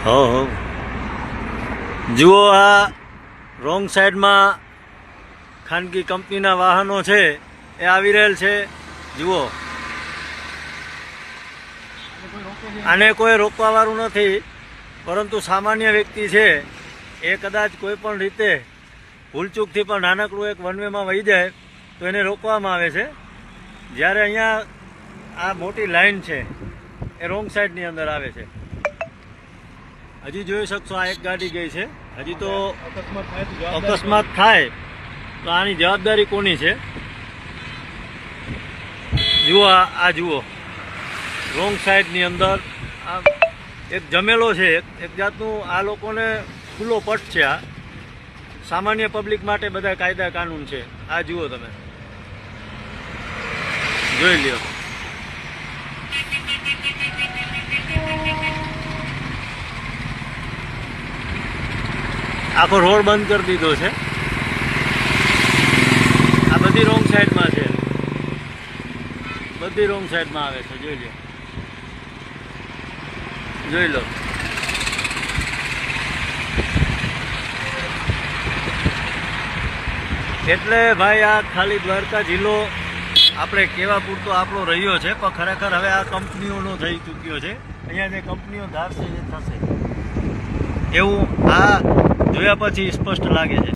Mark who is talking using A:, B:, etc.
A: હો જુઓ, આ રોંગ સાઈડમાં ખાનગી કંપનીના વાહનો છે એ આવી રહેલ છે. જુઓ, આને કોઈ રોકવાવાળું નથી, પરંતુ સામાન્ય વ્યક્તિ છે એ કદાચ કોઈ પણ રીતે ભૂલચૂકથી પણ નાનકડું એક વનવેમાં વહી જાય તો એને રોકવામાં આવે છે. જ્યારે અહીંયા આ મોટી લાઈન છે એ રોંગ સાઈડની અંદર આવે છે. હજી જોઈ શકશો, આ એક ગાડી ગઈ છે. હજી તો અકસ્માત થાય તો આની જવાબદારી કોની છે? જુઓ, આ જુઓ, રોંગ સાઈડની અંદર આ એક જમેલો છે, એક જાતનું આ લોકોને ખુલ્લો પટ છે. આ સામાન્ય પબ્લિક માટે બધા કાયદા કાનૂન છે. આ જુઓ, તમે જોઈ લ્યો. આખો રોડ બંધ કરી દીધો છે. આ બધી રોંગ સાઈડમાં છે, બધી રોંગ સાઈડમાં આવે છે. જોઈ લો, જોઈ લો. એટલે ભાઈ, આ ખાલી દ્વારકા જિલ્લો આપણે કેવા પૂરતો આપણો રહ્યો છે, પણ ખરેખર હવે આ કંપનીઓનો થઈ ચૂક્યો છે. અહીંયા જે કંપનીઓ ધારશે એ થશે એવું આ જોયા પછી સ્પષ્ટ લાગે છે.